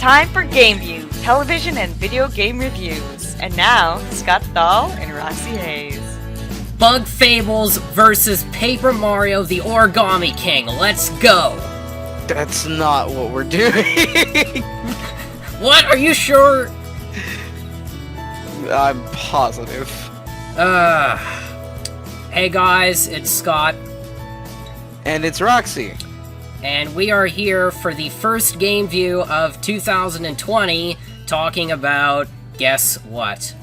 time for GameView, television and video game reviews. And now, Scott Dahl and Roxie Hayes. Bug Fables versus Paper Mario the Origami King. Let's go! That's not what we're doing. What? Are you sure? I'm positive. Hey guys, it's Scott. And it's Roxie. And we are here for the first game view of 2020, talking about, guess what?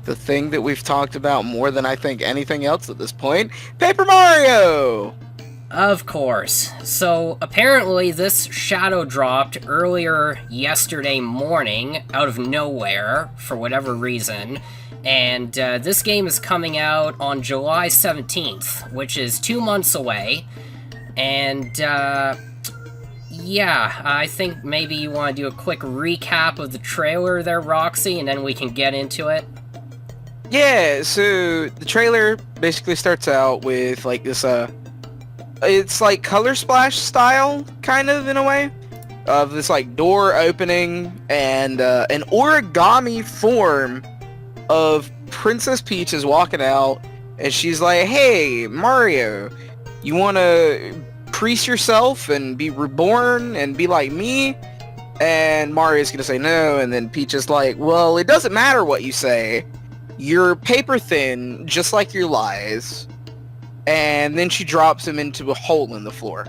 The thing that we've talked about more than I think anything else at this point, Paper Mario! Of course. So, apparently this shadow dropped earlier yesterday morning, out of nowhere, for whatever reason, and this game is coming out on July 17th, which is 2 months away. And, yeah, I think maybe you want to do a quick recap of the trailer there, Roxie, and then we can get into it. Yeah, so the trailer basically starts out with, like, this, it's like Color Splash style, kind of, in a way, of this, like, door opening and, an origami form of Princess Peach is walking out, and she's like, hey, Mario, you want to priest yourself and be reborn and be like me? And Mario's gonna say no, and then Peach is like, well, it doesn't matter what you say. You're paper thin, just like your lies. And then she drops him into a hole in the floor.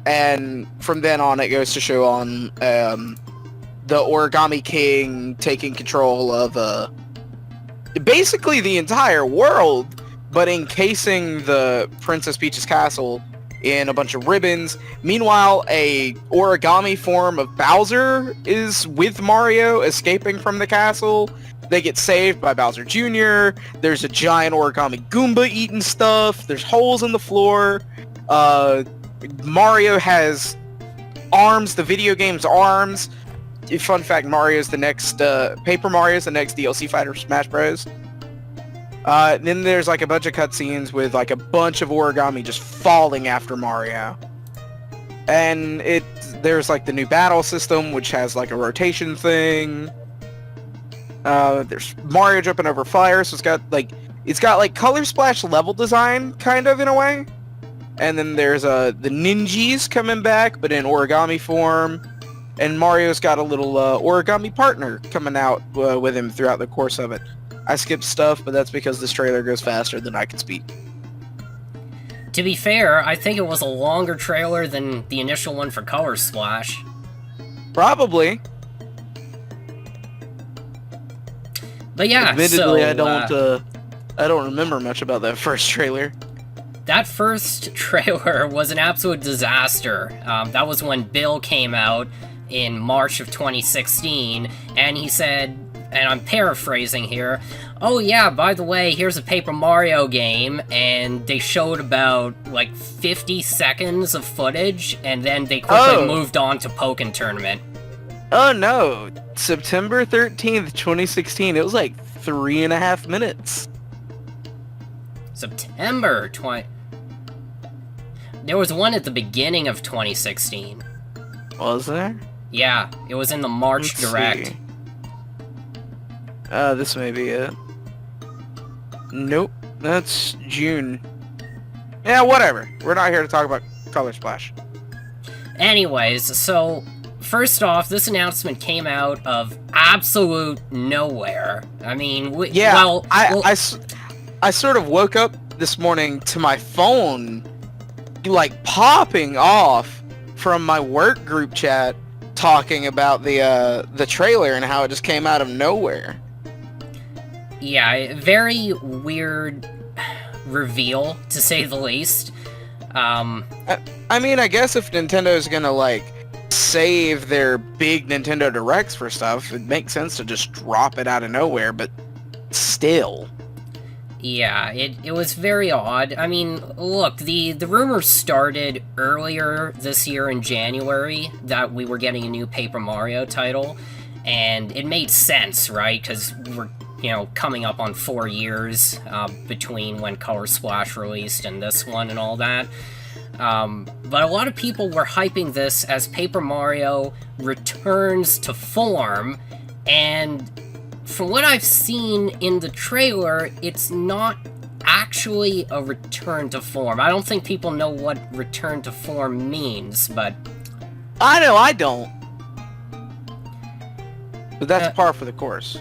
And from then on, it goes to show on the Origami King taking control of basically the entire world, but encasing the Princess Peach's castle in a bunch of ribbons. Meanwhile, a origami form of Bowser is with Mario, escaping from the castle. They get saved by Bowser Jr. There's a giant origami Goomba eating stuff. There's holes in the floor. Mario has arms, the video game's arms. Fun fact, Mario's the next, Paper Mario's the next DLC fighter for Smash Bros. Then there's like a bunch of cutscenes with like a bunch of origami just falling after Mario. And there's like the new battle system, which has like a rotation thing. There's Mario jumping over fire, so it's got like Color Splash level design, kind of, in a way. And then there's the ninjas coming back, but in origami form. And Mario's got a little origami partner coming out with him throughout the course of it. I skipped stuff, but that's because this trailer goes faster than I can speak. To be fair, I think it was a longer trailer than the initial one for Color Splash. Probably. But yeah, admittedly, so, I don't remember much about that first trailer. That first trailer was an absolute disaster. That was when Bill came out in March of 2016, and he said, and I'm paraphrasing here, oh yeah, by the way, here's a Paper Mario game, and they showed about, like, 50 seconds of footage, and then they quickly moved on to Pokken Tournament. Oh no, September 13th, 2016, it was like 3.5 minutes. September 20... There was one at the beginning of 2016. Was there? Yeah, it was in the March Direct. See. This may be it. Nope, that's June. Yeah, whatever. We're not here to talk about Color Splash. Anyways, so, first off, this announcement came out of absolute nowhere. I mean, I sort of woke up this morning to my phone, like, popping off from my work group chat talking about the trailer and how it just came out of nowhere. Yeah, very weird reveal, to say the least. I mean, I guess if Nintendo's gonna, like, save their big Nintendo Directs for stuff, it makes sense to just drop it out of nowhere, but still. Yeah, it was very odd. I mean, look, the rumor started earlier this year in January that we were getting a new Paper Mario title, and it made sense, right? Because we're, coming up on 4 years between when Color Splash released and this one and all that. But a lot of people were hyping this as Paper Mario returns to form, and from what I've seen in the trailer, it's not actually a return to form. I don't think people know what return to form means, but... I know I don't. But that's par for the course.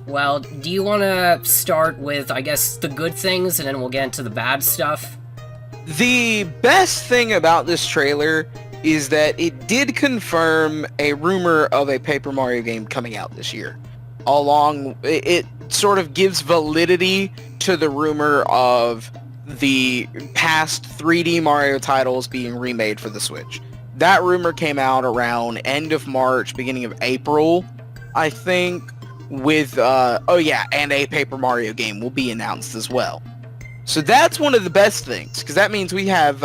Well, do you want to start with, I guess, the good things, and then we'll get into the bad stuff? The best thing about this trailer is that it did confirm a rumor of a Paper Mario game coming out this year. It sort of gives validity to the rumor of the past 3D Mario titles being remade for the Switch. That rumor came out around end of March, beginning of April, I think, with, and a Paper Mario game will be announced as well. So that's one of the best things, because that means we have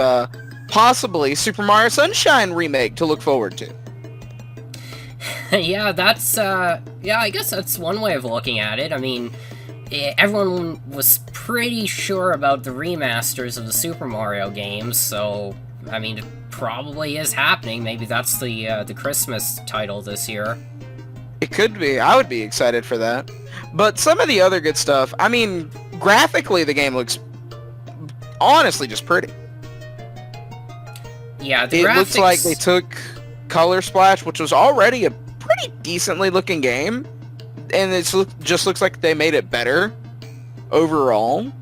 possibly Super Mario Sunshine remake to look forward to. Yeah, I guess that's one way of looking at it. I mean, everyone was pretty sure about the remasters of the Super Mario games, so, I mean, it probably is happening. Maybe that's the Christmas title this year. It could be. I would be excited for that. But some of the other good stuff, I mean, graphically the game looks honestly just pretty. Yeah, the It graphics... looks like they took Color Splash, which was already a pretty decently looking game, and it just looks like they made it better overall.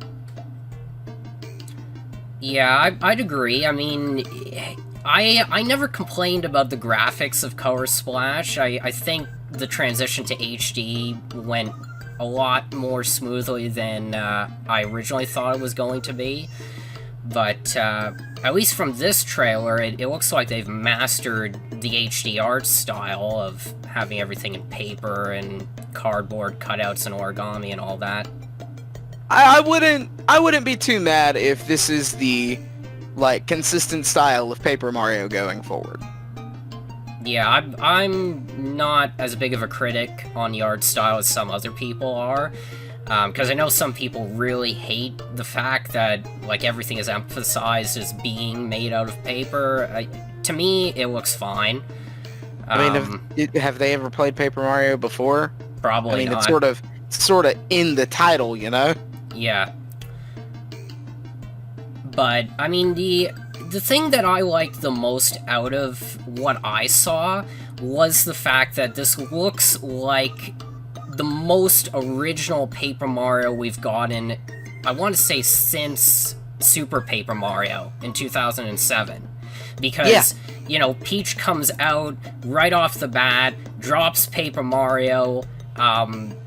Yeah, I'd agree. I mean, I never complained about the graphics of Color Splash. I think the transition to HD went a lot more smoothly than I originally thought it was going to be. But at least from this trailer, it looks like they've mastered the HD art style of having everything in paper and cardboard cutouts and origami and all that. I wouldn't be too mad if this is the consistent style of Paper Mario going forward. Yeah, I'm not as big of a critic on the art style as some other people are. Because I know some people really hate the fact that, everything is emphasized as being made out of paper. To me, it looks fine. I mean, have they ever played Paper Mario before? Probably not. It's sort of in the title, you know? Yeah. But, I mean, the thing that I liked the most out of what I saw was the fact that this looks like the most original Paper Mario we've gotten, I want to say, since Super Paper Mario in 2007. Because, Peach comes out right off the bat, drops Paper Mario,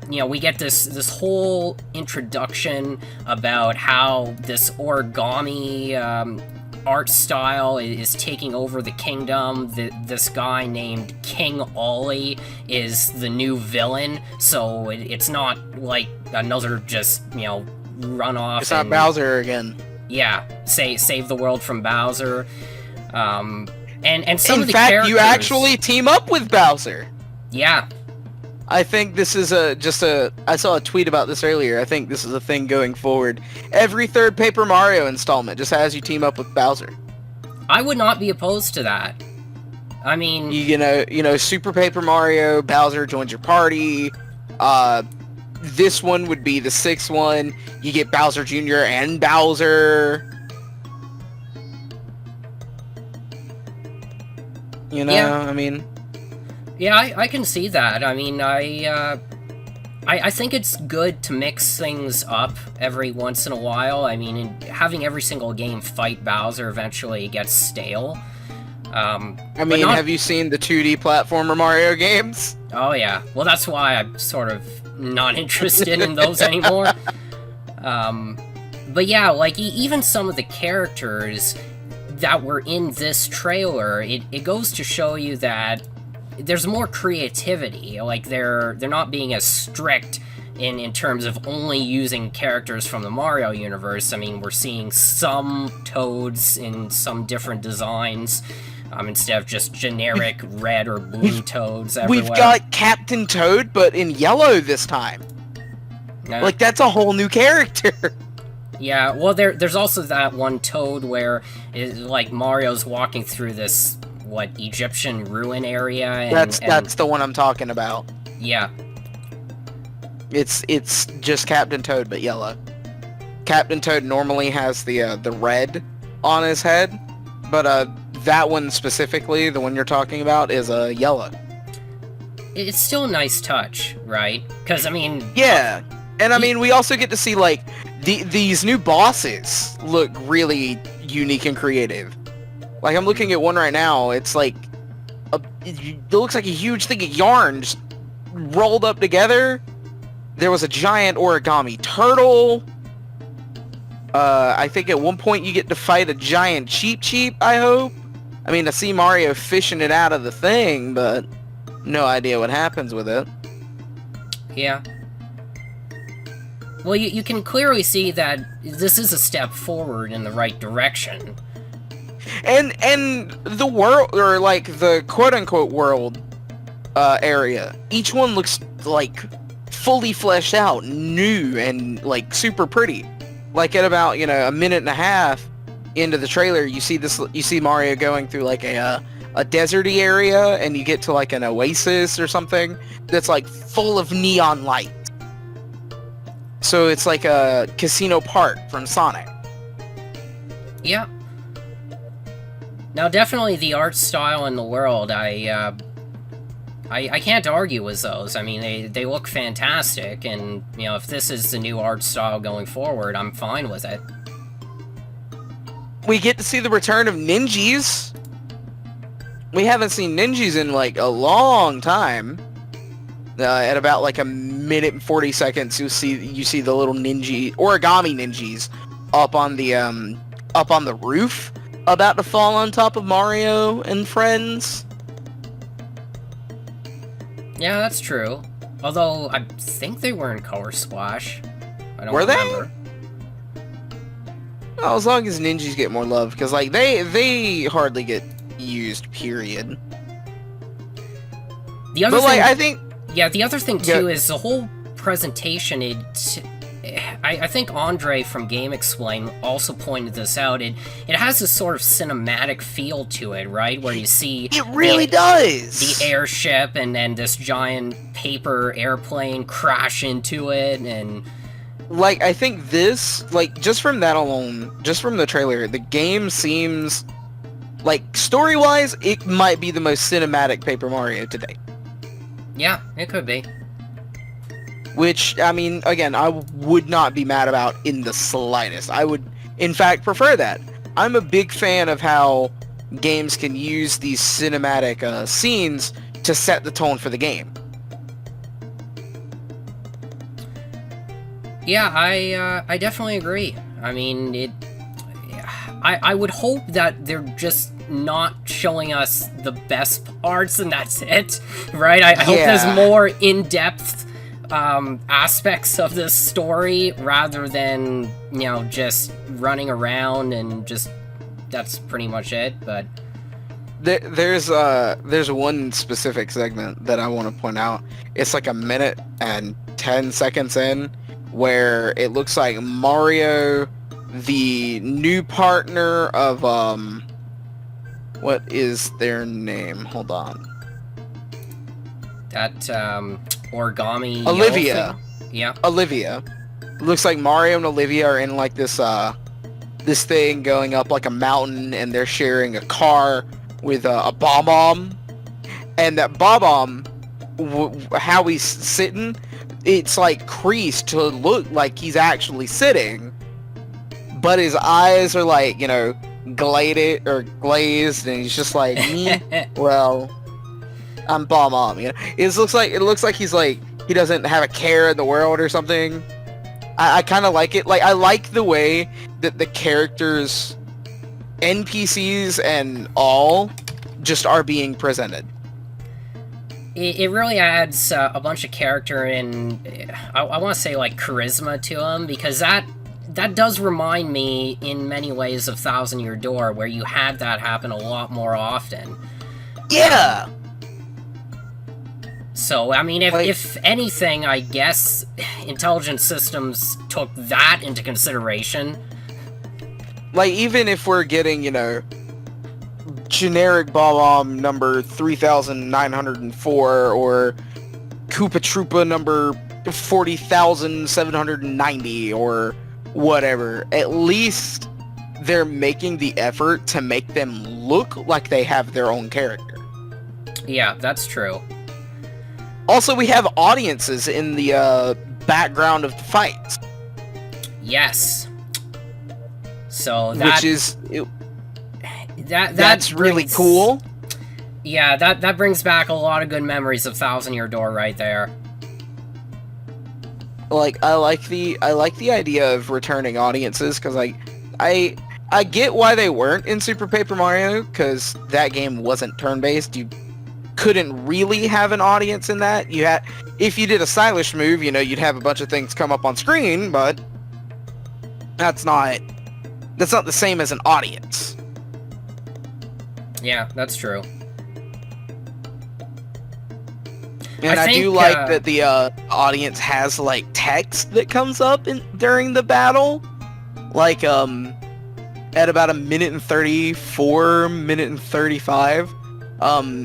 we get this whole introduction about how this origami art style is taking over the kingdom. This guy named King Ollie is the new villain, so it's not like another just, run off. It's not Bowser again. Yeah, save the world from Bowser. And some of the characters... In fact, you actually team up with Bowser. Yeah. I think this is I saw a tweet about this earlier. I think this is a thing going forward. Every third Paper Mario installment just has you team up with Bowser. I would not be opposed to that. I mean... Super Paper Mario, Bowser joins your party. This one would be the 6th one. You get Bowser Jr. and Bowser. Yeah. I mean... Yeah, I can see that. I mean, I think it's good to mix things up every once in a while. I mean, having every single game fight Bowser eventually gets stale. Have you seen the 2D platformer Mario games? Oh, yeah. Well, that's why I'm sort of not interested in those anymore. But yeah, even some of the characters that were in this trailer, it goes to show you that there's more creativity. They're not being as strict in terms of only using characters from the Mario universe. I mean, we're seeing some Toads in some different designs, instead of just generic red or blue Toads everywhere. We've got Captain Toad, but in yellow this time. Yeah. That's a whole new character. Yeah, well, there's also that one Toad where, like, Mario's walking through this, what, Egyptian ruin area, and... That's the one I'm talking about. Yeah. It's just Captain Toad, but yellow. Captain Toad normally has the red on his head, but that one specifically, the one you're talking about, is yellow. It's still a nice touch, right? Because, I mean... Yeah, and I mean, we also get to see, like, these new bosses look really unique and creative. Like, I'm looking at one right now, it's like, it looks like a huge thing of yarn just rolled up together. There was a giant origami turtle. I think at one point you get to fight a giant Cheep, I hope. I mean, I see Mario fishing it out of the thing, but no idea what happens with it. Yeah. Well, you can clearly see that this is a step forward in the right direction. And the world, or like the quote-unquote world area, each one looks like fully fleshed out, new, and like super pretty. Like at about, a minute and a half into the trailer, you see Mario going through like a deserty area, and you get to like an oasis or something that's like full of neon light. So it's like a casino park from Sonic. Yeah. Now, definitely the art style in the world, I can't argue with those. I mean, they look fantastic, and, if this is the new art style going forward, I'm fine with it. We get to see the return of Ninjas. We haven't seen Ninjas in, like, a long time. At about, like, a minute and 40 seconds, you see the little origami ninjas up on the roof, about to fall on top of Mario and friends. Yeah, that's true. Although, I think they were in Color Splash. I don't Were remember. Well, as long as ninjas get more love, because, like, they hardly get used, period. The other but, thing, like, I think... Yeah, the other thing, too, is the whole presentation, I think Andre from Game Explain also pointed this out. It has this sort of cinematic feel to it, right? Where you see... It really does! The airship and then this giant paper airplane crash into it, and... Like, I think this, like, just from that alone, just from the trailer, the game seems... Like, story-wise, it might be the most cinematic Paper Mario today. Yeah, it could be. Which, I mean, again, I would not be mad about in the slightest. I would, in fact, prefer that. I'm a big fan of how games can use these cinematic scenes to set the tone for the game. Yeah, I definitely agree. I mean, I would hope that they're just not showing us the best parts and that's it, right? I hope there's more in-depth aspects of this story rather than, just running around and just, that's pretty much it, but... There's one specific segment that I want to point out. It's like a minute and 10 seconds in, where it looks like Mario, the new partner of, what is their name? Hold on. That, origami... Olivia. Yeah. Olivia. Looks like Mario and Olivia are in, like, this thing going up, like, a mountain, and they're sharing a car with a bomb. And that bomb, how he's sitting, it's, like, creased to look like he's actually sitting. But his eyes are, like, glazed, and he's just like, well, I'm bomb. It looks like he's like, he doesn't have a care in the world or something. I kind of like it. Like, I like the way that the characters, NPCs and all, just are being presented. It really adds a bunch of character and I want to say like charisma to them, because that does remind me in many ways of Thousand Year Door, where you had that happen a lot more often. Yeah! So, I mean, if anything, I guess intelligent systems took that into consideration. Like, even if we're getting, you know, generic Bomb number 3904 or Koopa Troopa number 40,790 or whatever, at least they're making the effort to make them look like they have their own character. Yeah, that's true. Also, we have audiences in the background of the fights. Yes. So that... Which is... That's really cool. Yeah, that brings back a lot of good memories of Thousand Year Door right there. Like, I like the idea of returning audiences, because, like, I get why they weren't in Super Paper Mario, because that game wasn't turn-based. You couldn't really have an audience in that. You had, if you did a stylish move, you know, you'd have a bunch of things come up on screen, but that's not the same as an audience. Yeah, that's true. And I do like that the audience has, like, text that comes up during the battle. Like, at about 1:34, 1:35,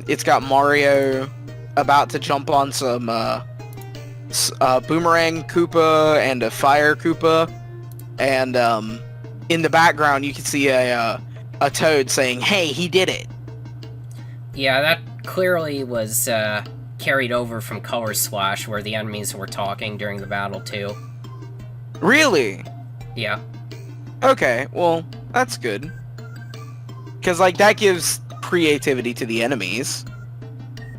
it's got Mario about to jump on some boomerang Koopa and a fire Koopa. And in the background, you can see a Toad saying, "Hey, he did it." Yeah, that clearly was carried over from Color Splash, where the enemies were talking during the battle, too. Really? Yeah. Okay, well, that's good. Because, like, that gives creativity to the enemies.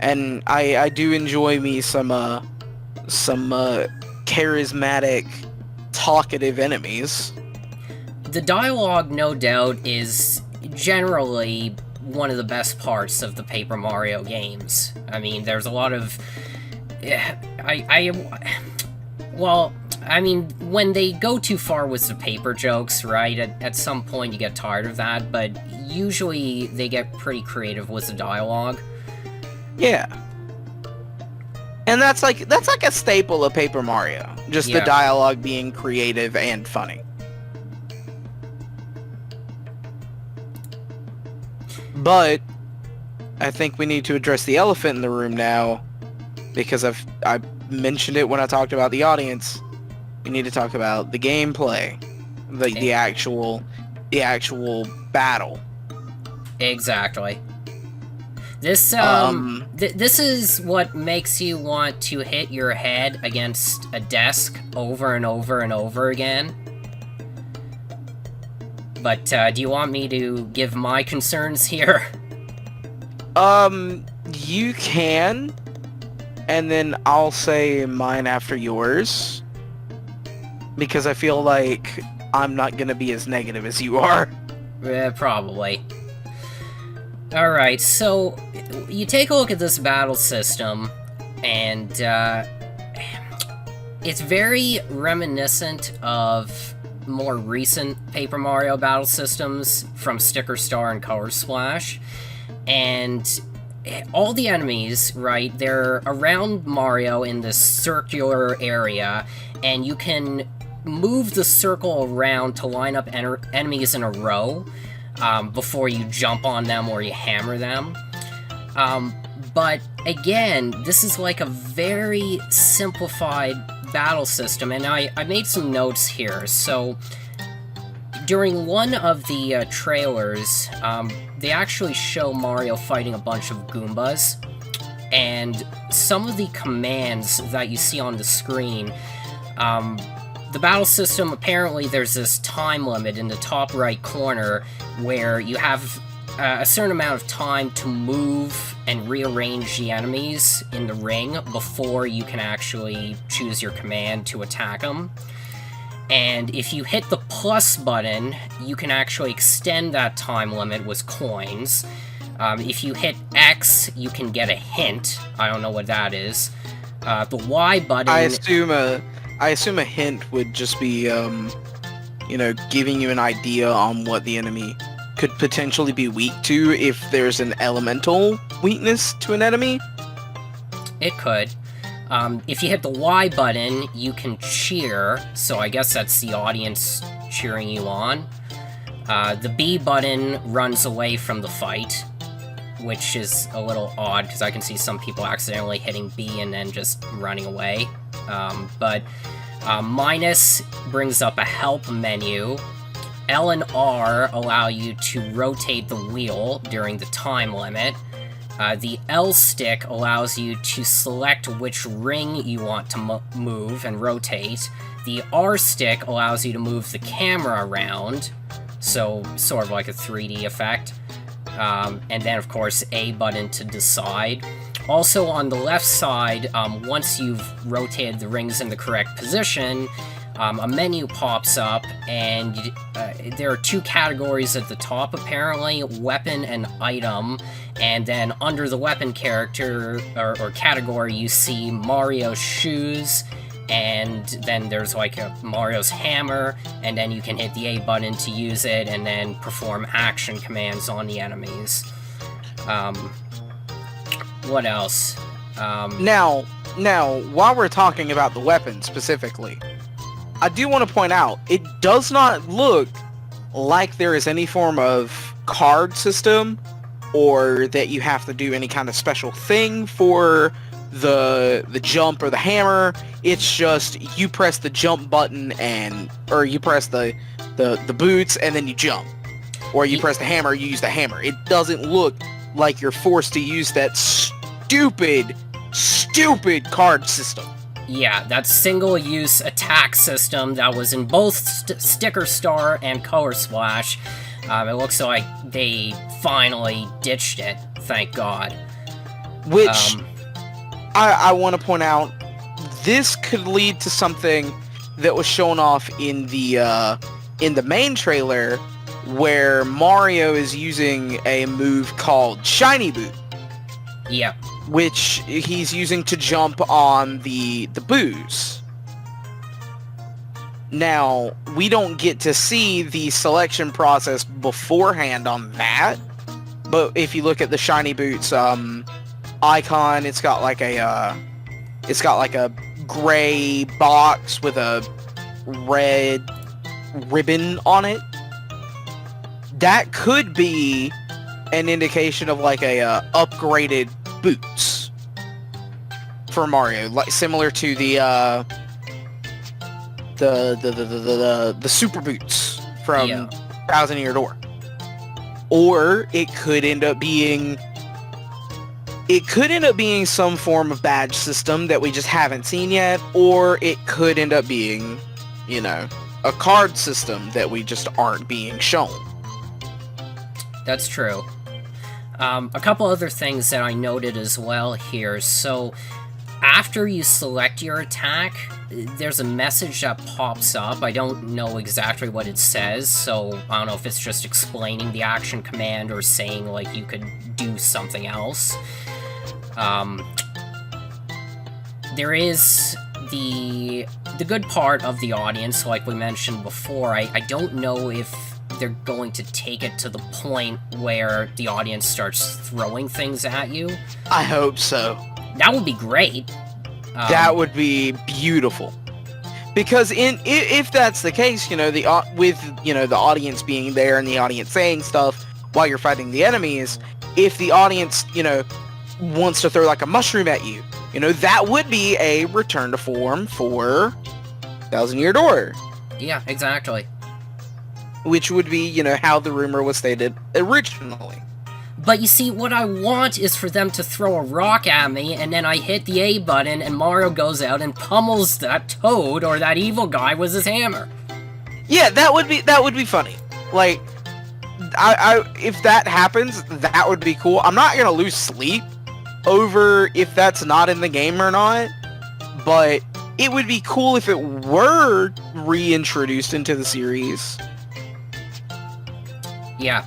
And I do enjoy me some charismatic, talkative enemies. The dialogue, no doubt, is generally one of the best parts of the Paper Mario games. I mean, there's a lot of... Well, I mean, when they go too far with the paper jokes, right, at some point you get tired of that, but usually they get pretty creative with the dialogue. Yeah. And that's like a staple of Paper Mario. Just the dialogue being creative and funny. But I think we need to address the elephant in the room now, because I mentioned it when I talked about the audience. We need to talk about the gameplay, the actual battle. Exactly. This this is what makes you want to hit your head against a desk over and over and over again. But do you want me to give my concerns here? You can, and then I'll say mine after yours, because I feel like I'm not gonna be as negative as you are. Probably. Alright, so you take a look at this battle system, and it's very reminiscent of more recent Paper Mario battle systems from Sticker Star and Color Splash. And all the enemies, right, they're around Mario in this circular area, and you can move the circle around to line up enemies in a row before you jump on them or you hammer them. But again, this is like a very simplified battle system, and I made some notes here. So during one of the trailers, they actually show Mario fighting a bunch of Goombas, and some of the commands that you see on the screen, the battle system, apparently there's this time limit in the top right corner where you have a certain amount of time to move and rearrange the enemies in the ring before you can actually choose your command to attack them. And if you hit the plus button, you can actually extend that time limit with coins. If you hit X, you can get a hint. I don't know what that is. The Y button... I assume a hint would just be, you know, giving you an idea on what the enemy could potentially be weak to if there's an elemental weakness to an enemy. it could. If you hit the Y button, you can cheer, so I guess that's the audience cheering you on. The B button runs away from the fight, which is a little odd, because I can see some people accidentally hitting B and then just running away. Minus brings up a help menu. L and R allow you to rotate the wheel during the time limit. The L stick allows you to select which ring you want to move and rotate. The R stick allows you to move the camera around, so sort of like a 3D effect. And then, of course, A button to decide. Also, on the left side, once you've rotated the rings in the correct position, a menu pops up, and there are two categories at the top, apparently, weapon and item, and then under the weapon character, or category, you see Mario's shoes, and then there's like Mario's hammer, and then you can hit the A button to use it, and then perform action commands on the enemies. What else? Now, while we're talking about the weapon specifically, I do want to point out, it does not look like there is any form of card system, or that you have to do any kind of special thing for the jump or the hammer. It's just, you press the jump button or you press the boots and then you jump. Or you press the hammer, you use the hammer. It doesn't look like you're forced to use that stupid card system. Yeah, that single-use attack system that was in both Sticker Star and Color Splash. It looks like they finally ditched it, thank God. Which, I want to point out, this could lead to something that was shown off in the main trailer, where Mario is using a move called Shiny Boot. Yep. Which he's using to jump on the booze. Now, we don't get to see the selection process beforehand on that, but if you look at the Shiny Boots icon, it's got like a gray box with a red ribbon on it. That could be an indication of like a upgraded boots for Mario, like similar to the super boots from Thousand Year Door. Or it could end up being some form of badge system that we just haven't seen yet, or it could end up being, a card system that we just aren't being shown. That's true. A couple other things that I noted as well here. So, after you select your attack, there's a message that pops up. I don't know exactly what it says, so I don't know if it's just explaining the action command or saying, like, you could do something else. There is the good part of the audience, like we mentioned before. I don't know if they're going to take it to the point where the audience starts throwing things at you. I hope so. That would be great. That would be beautiful. Because if that's the case, the audience being there and the audience saying stuff while you're fighting the enemies, if the audience, wants to throw like a mushroom at you, that would be a return to form for Thousand Year Door. Yeah, exactly. Which would be, how the rumor was stated originally. But you see, what I want is for them to throw a rock at me, and then I hit the A button, and Mario goes out and pummels that Toad or that evil guy with his hammer. Yeah, that would be funny. Like, if that happens, that would be cool. I'm not gonna lose sleep over if that's not in the game or not, but it would be cool if it were reintroduced into the series. Yeah.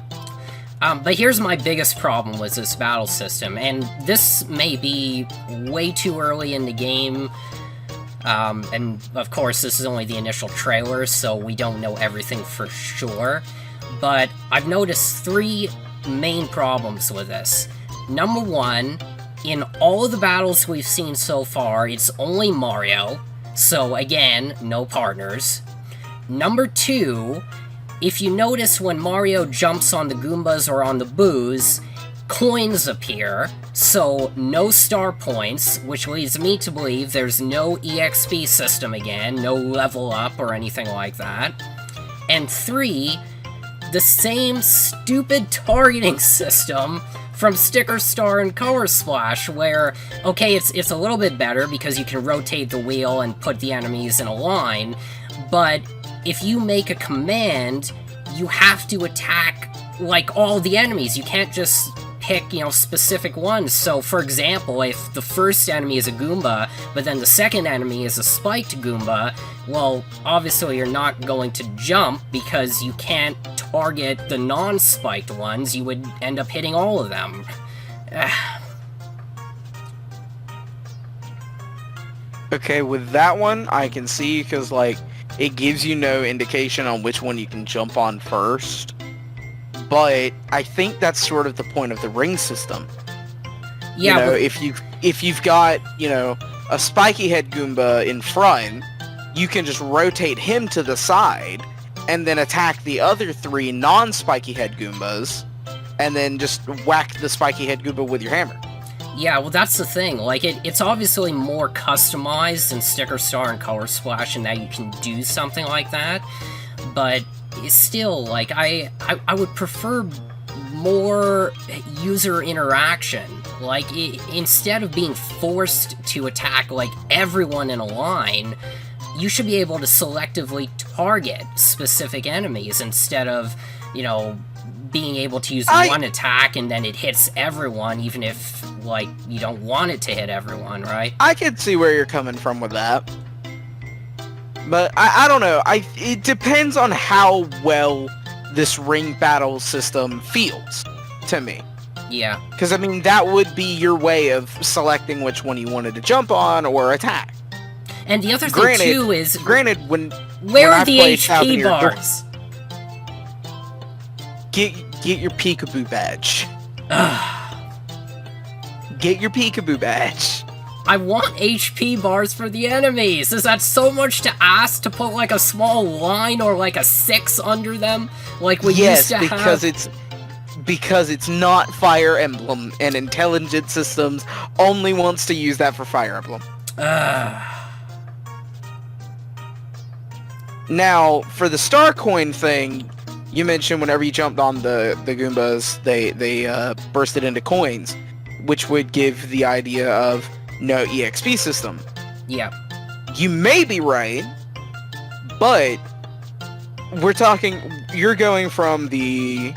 But here's my biggest problem with this battle system, and this may be way too early in the game, and of course this is only the initial trailer, so we don't know everything for sure, but I've noticed three main problems with this. Number one, in all of the battles we've seen so far, it's only Mario. So again, no partners. Number 2, if you notice when Mario jumps on the Goombas or on the Boos, coins appear, so no star points, which leads me to believe there's no EXP system again, no level up or anything like that. And 3, the same stupid targeting system from Sticker Star and Color Splash, where, okay, it's a little bit better because you can rotate the wheel and put the enemies in a line, but if you make a command, you have to attack, like, all the enemies. You can't just pick, specific ones. So, for example, if the first enemy is a Goomba, but then the second enemy is a spiked Goomba, well, obviously you're not going to jump because you can't target the non-spiked ones. You would end up hitting all of them. Okay, with that one, I can see, because, like, it gives you no indication on which one you can jump on first. But I think that's sort of the point of the ring system. Yeah, if you've got, a spiky head Goomba in front, you can just rotate him to the side and then attack the other 3 non-spiky head Goombas and then just whack the spiky head Goomba with your hammer. Yeah, well, that's the thing. Like, it's obviously more customized than Sticker Star and Color Splash in that you can do something like that, but still, like, I would prefer more user interaction. Like, instead of being forced to attack, like, everyone in a line, you should be able to selectively target specific enemies instead of, being able to use one attack and then it hits everyone, even if, like, you don't want it to hit everyone, right? I can see where you're coming from with that. But I don't know. It depends on how well this ring battle system feels to me. Yeah. Because, I mean, that would be your way of selecting which one you wanted to jump on or attack. And the other thing, too, is... Granted, where are the HP bars? Get your peekaboo badge. Get your peekaboo badge. I want HP bars for the enemies. Is that so much to ask to put, like, a small line or, like, a 6 under them? Like we used to have? Yes, because it's not Fire Emblem, and Intelligent Systems only wants to use that for Fire Emblem. Now, for the Star Coin thing, you mentioned whenever you jumped on the Goombas, they bursted into coins, which would give the idea of no EXP system. Yeah. You may be right, but you're going from the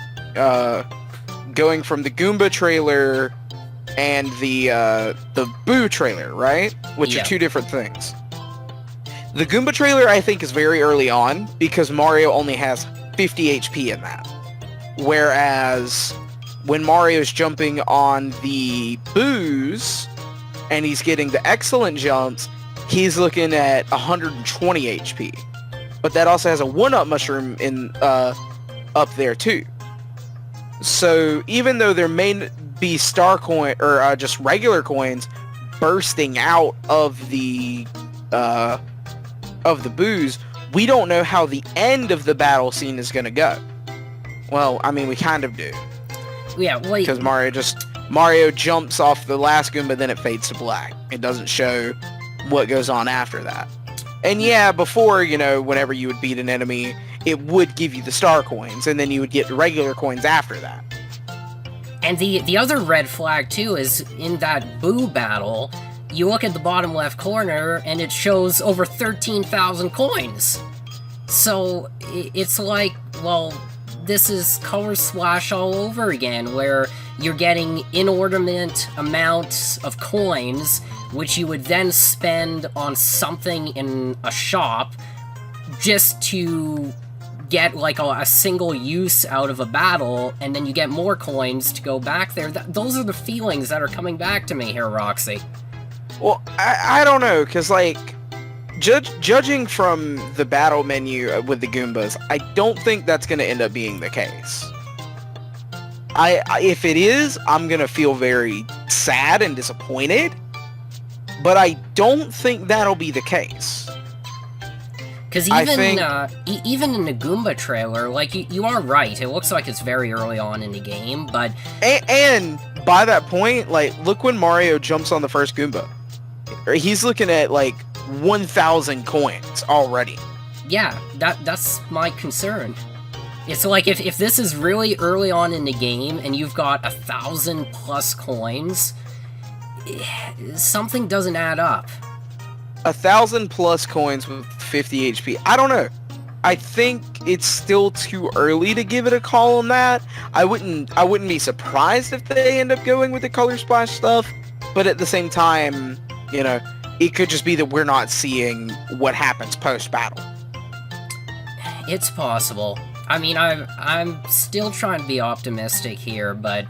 Goomba trailer and the Boo trailer, right? Which are 2 different things. The Goomba trailer, I think, is very early on because Mario only has 50 HP in that. Whereas when Mario's jumping on the Boos and he's getting the excellent jumps, he's looking at 120 HP. But that also has a 1-up mushroom in up there too. So even though there may be star coin or just regular coins bursting out of the Boos, we don't know how the end of the battle scene is going to go. Well, I mean, we kind of do. Yeah, wait. Because Mario jumps off the last Goomba, then it fades to black. It doesn't show what goes on after that. And yeah, before, whenever you would beat an enemy, it would give you the star coins, and then you would get regular coins after that. And the other red flag, too, is in that Boo battle, you look at the bottom left corner, and it shows over 13,000 coins. So, it's like, well, this is Color Splash all over again, where you're getting inordinate amounts of coins, which you would then spend on something in a shop just to get, like, a single use out of a battle, and then you get more coins to go back there. Those are the feelings that are coming back to me here, Roxie. Well, I don't know, because, like, judging from the battle menu with the Goombas, I don't think that's going to end up being the case. If it is, I'm going to feel very sad and disappointed, but I don't think that'll be the case. Because even in the Goomba trailer, like, you are right, it looks like it's very early on in the game, but... And by that point, like, look when Mario jumps on the first Goomba. He's looking at, like, 1,000 coins already. Yeah, that's my concern. It's like, if this is really early on in the game, and you've got 1,000 plus coins, something doesn't add up. 1,000 plus coins with 50 HP. I don't know. I think it's still too early to give it a call on that. I wouldn't be surprised if they end up going with the color splash stuff, but at the same time, you know, it could just be that we're not seeing what happens post-battle. It's possible. I mean, I'm still trying to be optimistic here, but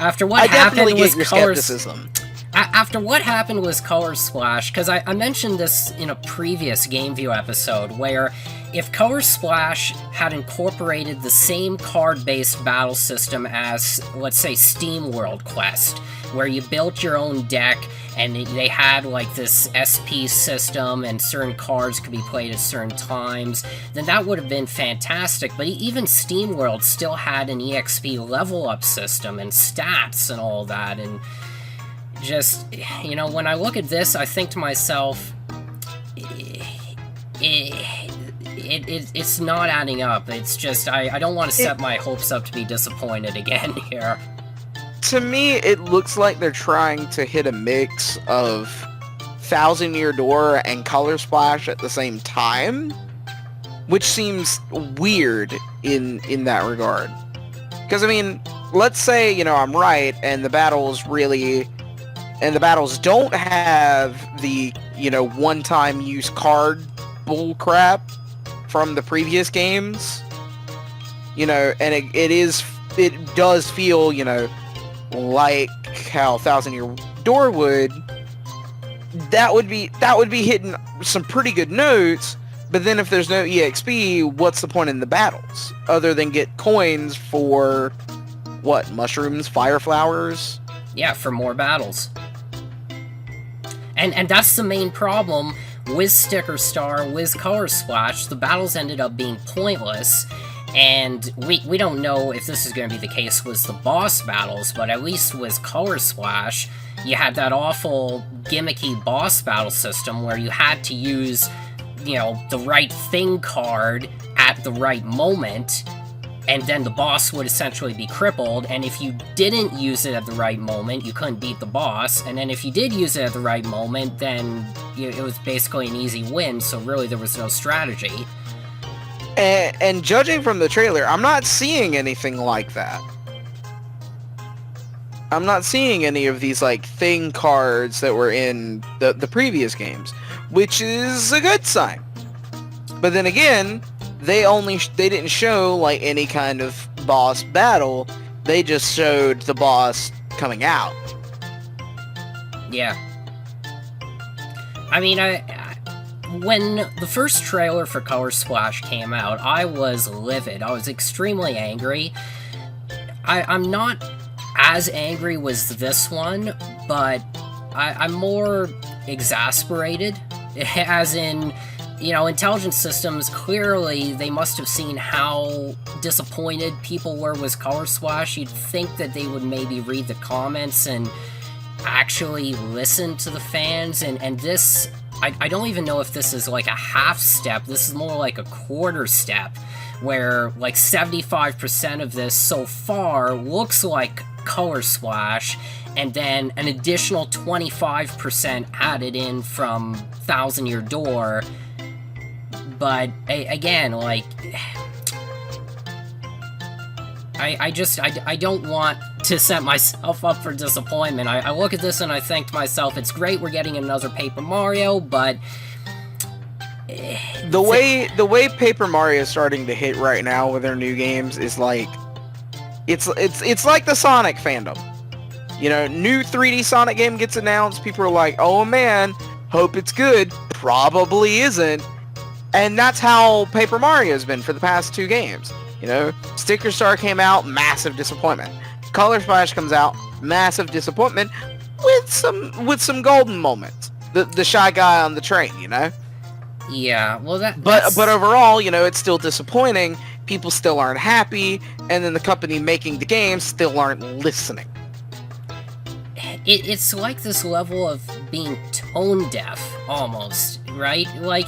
after what happened with skepticism. After what happened with Color Splash, because I mentioned this in a previous GameView episode, where if Color Splash had incorporated the same card-based battle system as, let's say, Steam World Quest, where you built your own deck, and they had, like, this SP system, and certain cards could be played at certain times, then that would have been fantastic. But even Steam World still had an EXP level-up system, and stats, and all that, and... just, you know, when I look at this, I think to myself, it's not adding up. It's just, I don't want to set my hopes up to be disappointed again here. To me, it looks like they're trying to hit a mix of Thousand Year Door and Color Splash at the same time, which seems weird in that regard. Because, I mean, let's say, you know, I'm right, and the battles don't have the, you know, one-time use card bullcrap from the previous games. You know, and it does feel, you know, like how Thousand Year Door would. That would be hitting some pretty good notes, but then if there's no EXP, what's the point in the battles? Other than get coins for, what, mushrooms, fire flowers? Yeah, for more battles. And that's the main problem with Sticker Star, with Color Splash. The battles ended up being pointless, and we don't know if this is going to be the case with the boss battles, but at least with Color Splash, you had that awful gimmicky boss battle system where you had to use, you know, the right thing card at the right moment, and then the boss would essentially be crippled, and if you didn't use it at the right moment, you couldn't beat the boss, and then if you did use it at the right moment, then it was basically an easy win, so really there was no strategy. And judging from the trailer, I'm not seeing anything like that. I'm not seeing any of these, like, thing cards that were in the previous games, which is a good sign. But then again, they didn't show, like, any kind of boss battle. They just showed the boss coming out. Yeah. I mean, when the first trailer for Color Splash came out, I was livid. I was extremely angry. I'm not as angry with this one, but I'm more exasperated. As in, you know, Intelligent Systems, clearly, they must have seen how disappointed people were with Color Splash. You'd think that they would maybe read the comments and actually listen to the fans, and this, I don't even know if this is like a half step. This is more like a quarter step, where like 75% of this so far looks like Color Splash, and then an additional 25% added in from Thousand Year Door. But again, like, I don't want to set myself up for disappointment. I look at this and I think to myself, it's great we're getting another Paper Mario, but the way Paper Mario is starting to hit right now with their new games is like, it's like the Sonic fandom. You know, new 3D Sonic game gets announced, people are like, oh man, hope it's good. Probably isn't. And that's how Paper Mario's been for the past two games. You know, Sticker Star came out, massive disappointment. Color Splash comes out, massive disappointment with some golden moments. The shy guy on the train, you know? Yeah, well But overall, you know, it's still disappointing. People still aren't happy, and then the company making the game still aren't listening. It's like this level of being tone deaf, almost, right? Like,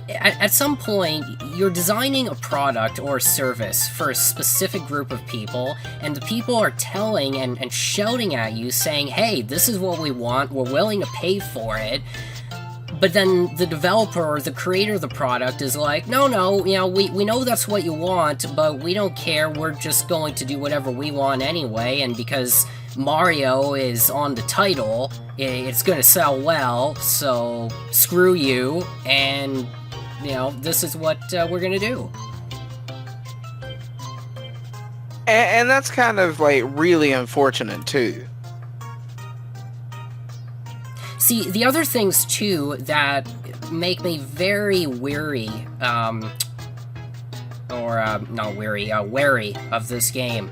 at some point, you're designing a product or a service for a specific group of people, and the people are telling and shouting at you, saying, hey, this is what we want, we're willing to pay for it. But then the developer or the creator of the product is like, no, you know, we know that's what you want, but we don't care, we're just going to do whatever we want anyway, and because Mario is on the title, it's gonna sell well, so screw you, and, you know, this is what we're gonna do. And that's kind of, like, really unfortunate, too. See, the other things, too, that make me very weary, not weary, wary of this game.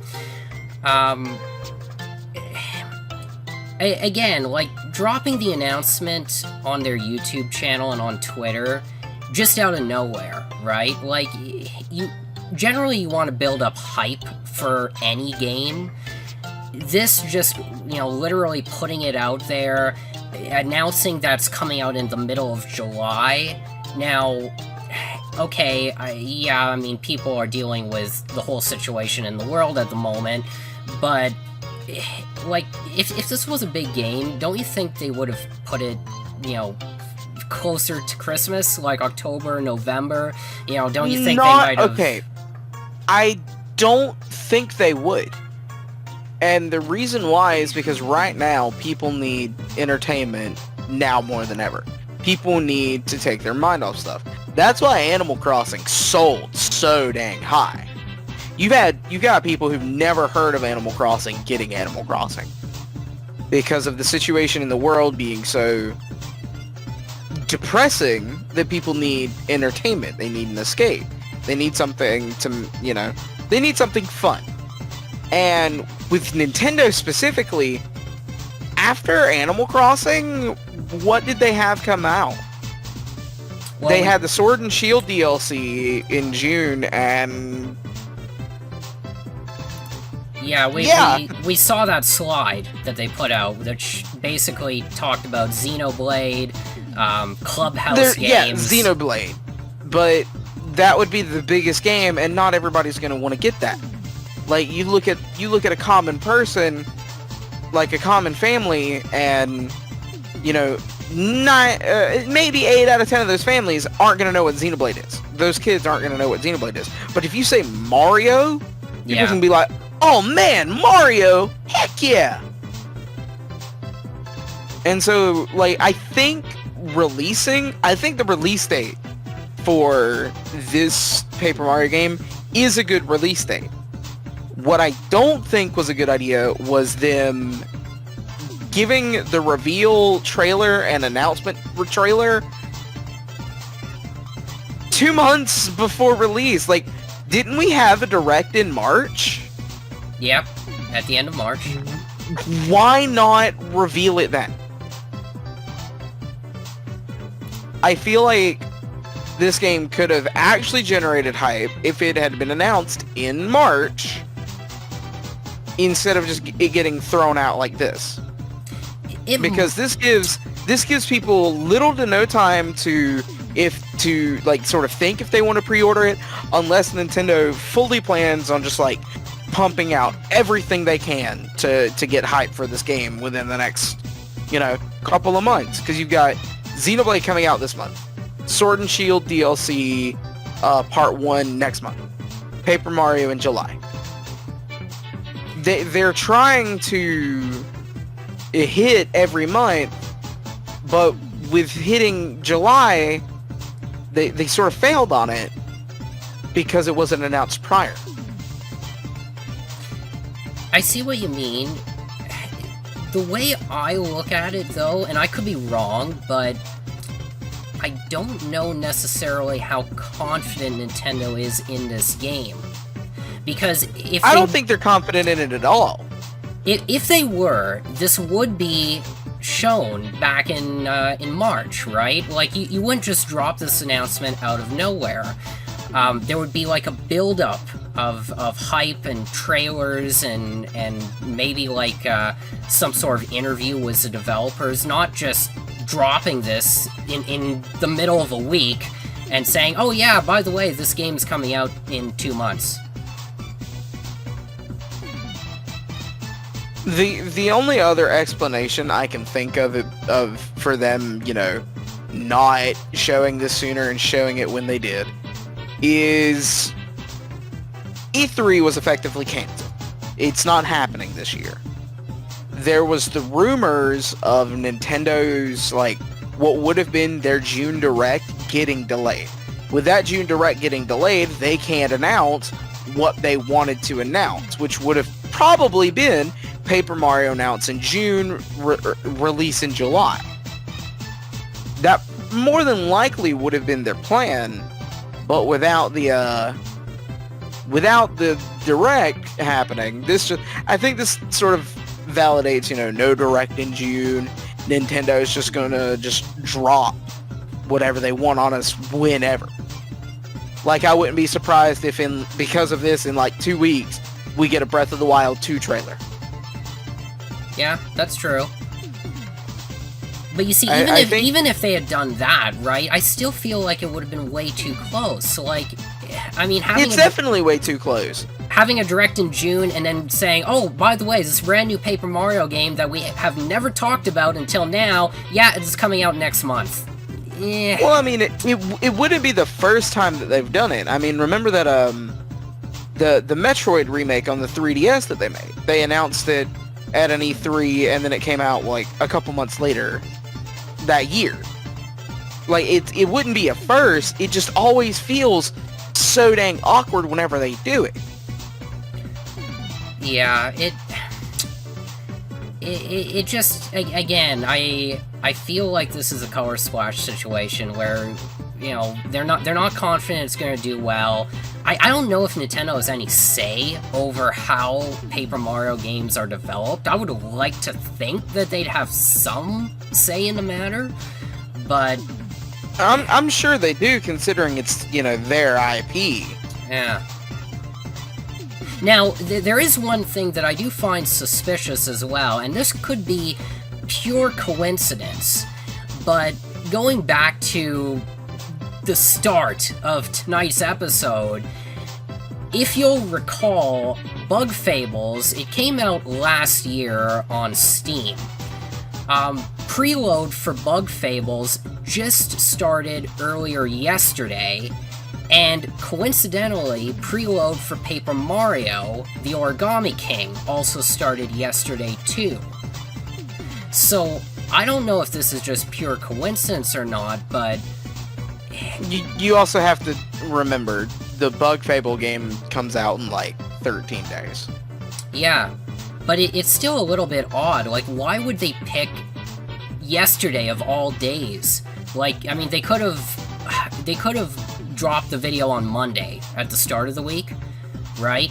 Again, like, dropping the announcement on their YouTube channel and on Twitter, just out of nowhere, right? Like, you want to build up hype for any game. This just, you know, literally putting it out there, announcing that's coming out in the middle of July. Now, okay, I mean, people are dealing with the whole situation in the world at the moment, but, like, if this was a big game, don't you think they would have put it, you know, closer to Christmas, like October, November? You know, don't you think they might have... Okay, I don't think they would. And the reason why is because right now, people need entertainment now more than ever. People need to take their mind off stuff. That's why Animal Crossing sold so dang high. You've got people who've never heard of Animal Crossing getting Animal Crossing. Because of the situation in the world being so depressing that people need entertainment. They need an escape. They need something to, you know, they need something fun. And with Nintendo specifically, after Animal Crossing, what did they have come out? Well, they had the Sword and Shield DLC in June, and... Yeah, we saw that slide that they put out, which basically talked about Xenoblade, Clubhouse games. Yeah, Xenoblade. But that would be the biggest game, and not everybody's going to want to get that. Like, you look at a common person, like a common family, and, you know, maybe 8 out of 10 of those families aren't going to know what Xenoblade is. Those kids aren't going to know what Xenoblade is. But if you say Mario, people can be like, oh man, Mario! Heck yeah! And so, like, I think the release date for this Paper Mario game is a good release date. What I don't think was a good idea was them giving the reveal trailer and announcement trailer 2 months before release. Like, didn't we have a direct in March? Yep, at the end of March. Why not reveal it then? I feel like this game could have actually generated hype if it had been announced in March, instead of just it getting thrown out like this. Because this gives people little to no time to like sort of think if they want to pre-order it, unless Nintendo fully plans on just like pumping out everything they can to get hype for this game within the next, you know, couple of months. Because you've got Xenoblade coming out this month, Sword and Shield DLC Part 1 next month, Paper Mario in July. They're trying to hit every month, but with hitting July, they sort of failed on it because it wasn't announced prior. I see what you mean. The way I look at it, though, and I could be wrong, but I don't know necessarily how confident Nintendo is in this game. Because if I don't think they're confident in it at all. If they were, this would be shown back in March, right? Like, you wouldn't just drop this announcement out of nowhere. There would be like a build-up of hype and trailers and maybe like some sort of interview with the developers, not just dropping this in the middle of a week and saying, oh yeah, by the way, this game's coming out in 2 months. The only other explanation I can think of for them, not showing this sooner and showing it when they did, is E3 was effectively canceled. It's not happening this year. There was the rumors of Nintendo's, what would have been their June Direct getting delayed. With that June Direct getting delayed, they can't announce what they wanted to announce, which would have probably been Paper Mario announce in June, release in July. That more than likely would have been their plan, but without the Direct happening, I think this sort of validates, no Direct in June. Nintendo's just gonna drop whatever they want on us whenever. I wouldn't be surprised if because of this, in 2 weeks, we get a Breath of the Wild 2 trailer. Yeah, that's true. But you see, even if they had done that, right, I still feel like it would have been way too close. It's definitely way too close. Having a Direct in June and then saying, oh, by the way, this brand new Paper Mario game that we have never talked about until now, yeah, it's coming out next month. Yeah. Well, it wouldn't be the first time that they've done it. Remember that the Metroid remake on the 3DS that they made? They announced it at an E3, and then it came out a couple months later that year. It wouldn't be a first. It just always feels so dang awkward whenever they do it. Yeah, it just, again, I feel like this is a Color Splash situation where, they're not confident it's going to do well. I don't know if Nintendo has any say over how Paper Mario games are developed. I would like to think that they'd have some say in the matter, but I'm sure they do, considering it's, their IP. Yeah. Now, there is one thing that I do find suspicious as well, and this could be pure coincidence, but going back to the start of tonight's episode, if you'll recall, Bug Fables, it came out last year on Steam. Preload for Bug Fables just started earlier yesterday, and coincidentally, preload for Paper Mario, the Origami King, also started yesterday too. So, I don't know if this is just pure coincidence or not, but You also have to remember, the Bug Fable game comes out in 13 days. Yeah, but it's still a little bit odd. Why would they pick yesterday of all days? They could have dropped the video on Monday at the start of the week, right?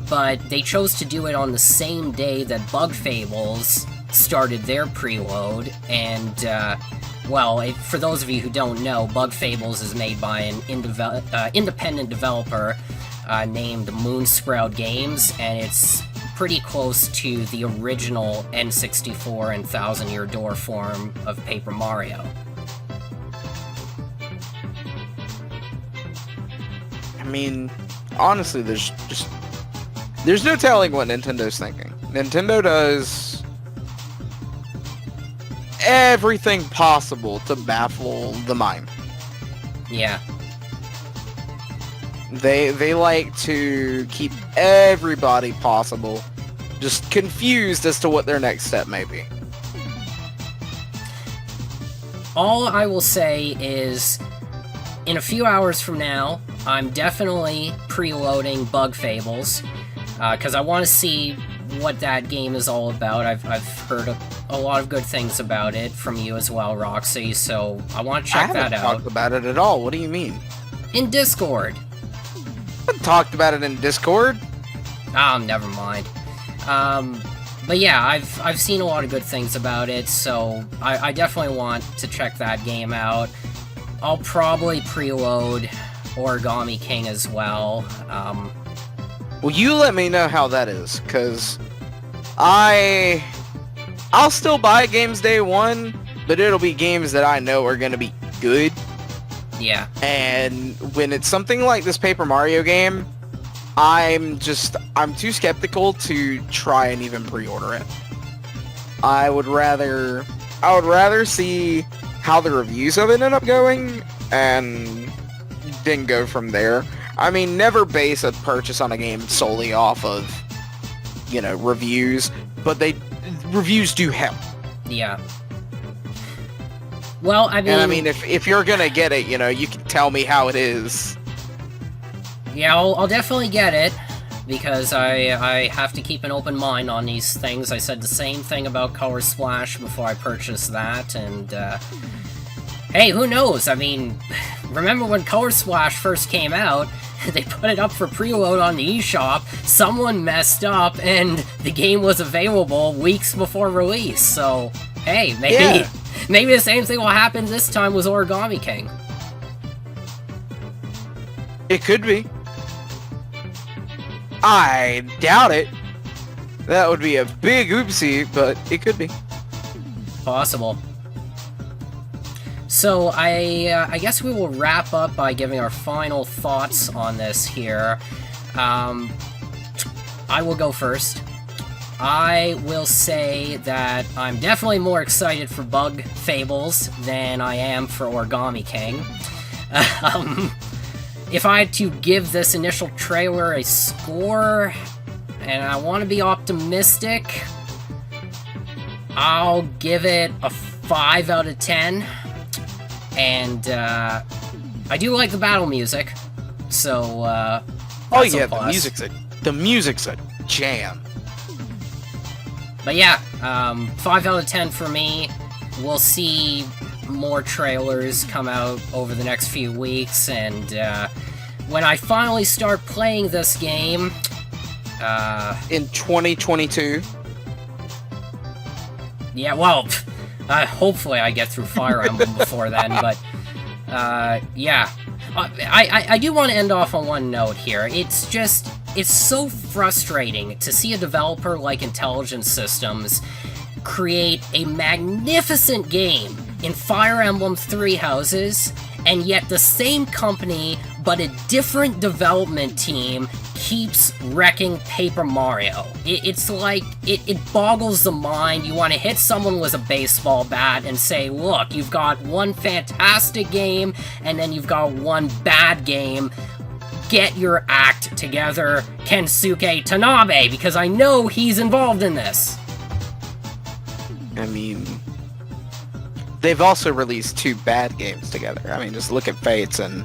But they chose to do it on the same day that Bug Fables started their preload, and for those of you who don't know, Bug Fables is made by an independent developer named Moonsprout Games, and it's pretty close to the original N64 and Thousand Year Door form of Paper Mario. Honestly, there's no telling what Nintendo's thinking. Nintendo does everything possible to baffle the mind. Yeah. They like to keep everybody possible just confused as to what their next step may be. All I will say is, in a few hours from now, I'm definitely preloading Bug Fables, because I want to see what that game is all about. I've heard a lot of good things about it from you as well, Roxie, so I want to check that out. I haven't talked about it at all. What do you mean? In Discord. I haven't talked about it in Discord. Oh, never mind. But yeah, I've seen a lot of good things about it, so I definitely want to check that game out. I'll probably preload Origami King as well. Well, you let me know how that is, because I'll still buy games day one, but it'll be games that I know are going to be good. Yeah. And when it's something like this Paper Mario game, I'm too skeptical to try and even pre-order it. I would rather see how the reviews of it end up going, and then go from there. I mean, never base a purchase on a game solely off of, reviews, but reviews do help. Yeah. Well, I mean, if you're gonna get it, you can tell me how it is. Yeah, I'll definitely get it, because I have to keep an open mind on these things. I said the same thing about Color Splash before I purchased that, and, hey, who knows? I mean, remember when Color Splash first came out, they put it up for preload on the eShop, someone messed up, and the game was available weeks before release, so, hey, maybe the same thing will happen this time with Origami King. It could be. I doubt it. That would be a big oopsie, but it could be. Possible. So, I guess we will wrap up by giving our final thoughts on this here. I will go first. I will say that I'm definitely more excited for Bug Fables than I am for Origami King. If I had to give this initial trailer a score, and I want to be optimistic, I'll give it a 5 out of 10. And, I do like the battle music, so, oh yeah, the music's a jam. But yeah, 5 out of 10 for me. We'll see more trailers come out over the next few weeks, and when I finally start playing this game, in 2022. Yeah, well, hopefully I get through Fire Emblem before then, but yeah. I do want to end off on one note here. It's so frustrating to see a developer like Intelligent Systems create a magnificent game in Fire Emblem Three Houses, and yet the same company, but a different development team, keeps wrecking Paper Mario. It's like, it boggles the mind. You want to hit someone with a baseball bat and say, look, you've got one fantastic game, and then you've got one bad game. Get your act together, Kensuke Tanabe, because I know he's involved in this. I mean, they've also released 2 bad games together. I mean, just look at Fates and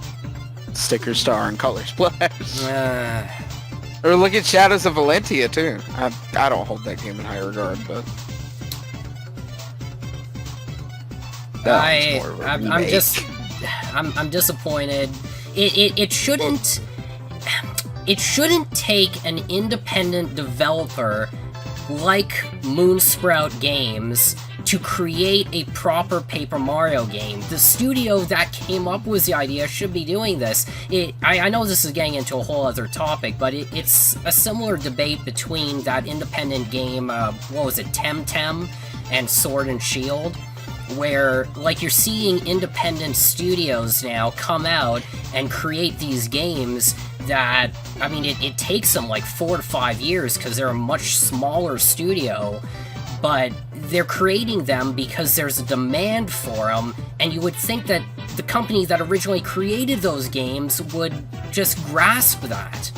Sticker Star and Color Splash. Or look at Shadows of Valentia, too. I don't hold that game in high regard, but... I'm disappointed. It shouldn't take an independent developer like Moonsprout Games to create a proper Paper Mario game. The studio that came up with the idea should be doing this. I know this is getting into a whole other topic, but it's a similar debate between that independent game, what was it, Temtem and Sword and Shield, where, like, you're seeing independent studios now come out and create these games that, I mean, it takes them like 4 to 5 years because they're a much smaller studio, but they're creating them because there's a demand for them, and you would think that the company that originally created those games would just grasp that.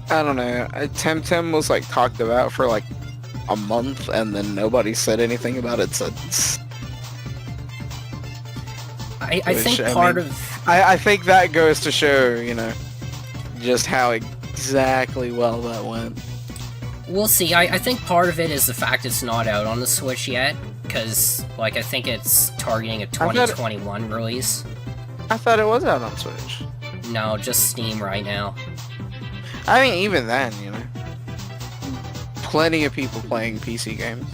I don't know. Temtem was, like, talked about for, like, a month, and then nobody said anything about it since. I think part of... I think that goes to show, just how exactly well that went. We'll see. I think part of it is the fact it's not out on the Switch yet, because, like, I think it's targeting a 2021 release. I thought it was out on Switch. No, just Steam right now. I mean, even then, plenty of people playing PC games.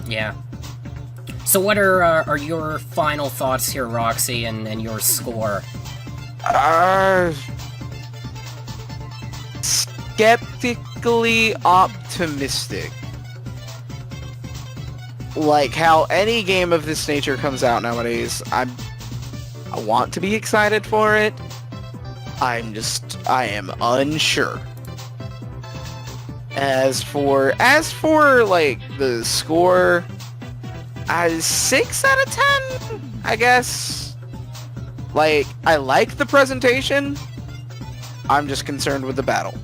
Yeah. So what are your final thoughts here, Roxie, and your score? Skeptically optimistic. Like how any game of this nature comes out nowadays, I want to be excited for it. I am unsure. As for like the score, 6 out of 10, I guess. Like, I like the presentation. I'm just concerned with the battles.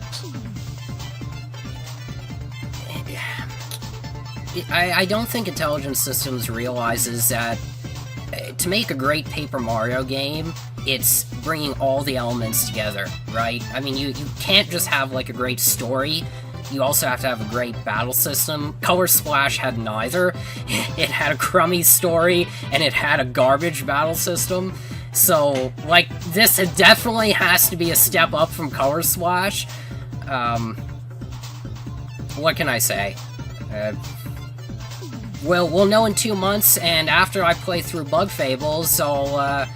I don't think Intelligent Systems realizes that to make a great Paper Mario game, it's bringing all the elements together, right? I mean, you can't just have, like, a great story. You also have to have a great battle system. Color Splash had neither. It had a crummy story, and it had a garbage battle system. So, like, this definitely has to be a step up from Color Splash. What can I say? We'll know in 2 months, and after I play through Bug Fables, I'll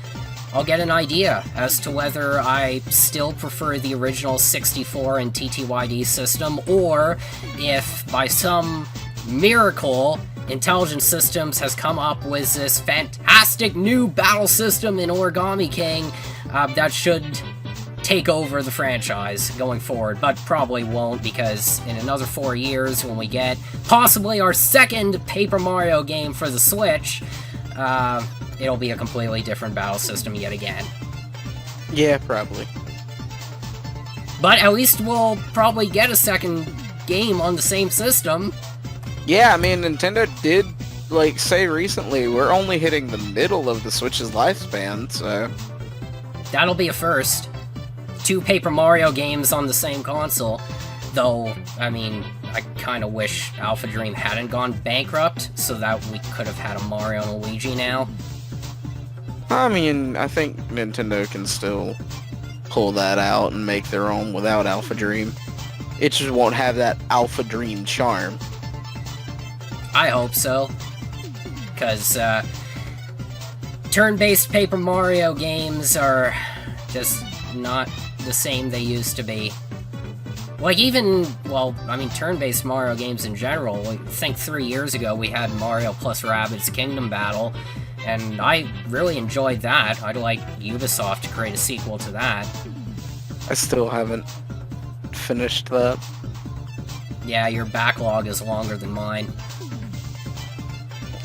get an idea as to whether I still prefer the original 64 and TTYD system, or if, by some miracle, Intelligent Systems has come up with this fantastic new battle system in Origami King that should take over the franchise going forward, but probably won't, because in another 4 years, when we get possibly our second Paper Mario game for the Switch, it'll be a completely different battle system yet again. Yeah, probably. But at least we'll probably get a second game on the same system. Yeah, I mean, Nintendo did, like, say recently, we're only hitting the middle of the Switch's lifespan, so... That'll be a first. 2 Paper Mario games on the same console. Though, I mean, I kind of wish Alpha Dream hadn't gone bankrupt, so that we could have had a Mario and Luigi now. I mean, I think Nintendo can still pull that out and make their own without Alpha Dream. It just won't have that Alpha Dream charm. I hope so. Because, turn-based Paper Mario games are just not the same they used to be. Like, even, well, I mean, turn-based Mario games in general. Like, think 3 years ago we had Mario plus Rabbids Kingdom Battle, and I really enjoyed that. I'd like Ubisoft to create a sequel to that. I still haven't finished that. Yeah, your backlog is longer than mine.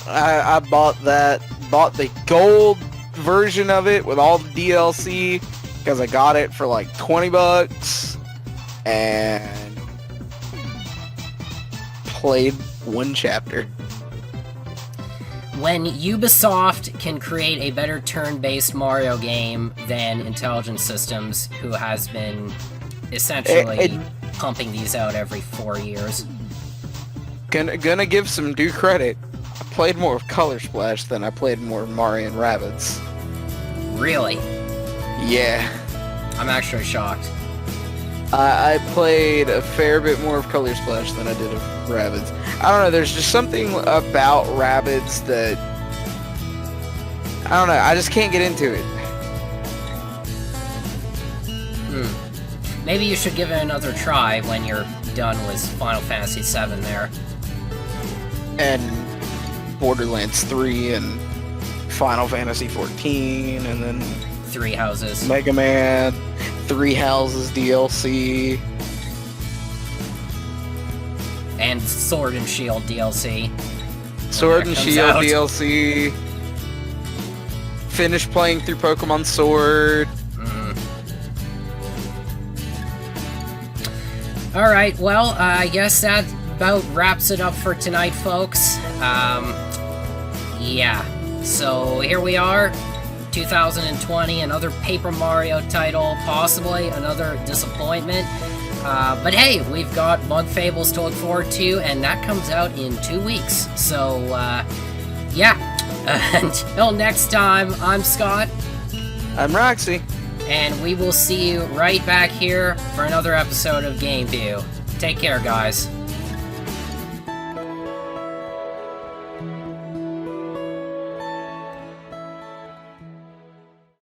I bought the gold version of it with all the DLC, because I got it for like $20, and played 1 chapter. When Ubisoft can create a better turn-based Mario game than Intelligent Systems, who has been essentially pumping these out every 4 years. Gonna give some due credit. I played more of Color Splash than I played more of Mario and Rabbids. Really? Yeah. I'm actually shocked. I played a fair bit more of Color Splash than I did of Rabbids. I don't know, there's just something about Rabbids that... I don't know, I just can't get into it. Maybe you should give it another try when you're done with Final Fantasy VII there. And Borderlands 3 and Final Fantasy 14 and then... 3 Houses. Mega Man, 3 Houses DLC. And Sword and Shield DLC. Sword and Shield out. DLC. Finished playing through Pokemon Sword. Alright, well, I guess that about wraps it up for tonight, folks. Yeah. So, here we are. 2020, another Paper Mario title, possibly another disappointment. But hey, we've got Bug Fables to look forward to, and that comes out in 2 weeks. So, yeah. Until next time, I'm Scott. I'm Roxie. And we will see you right back here for another episode of GameView. Take care, guys.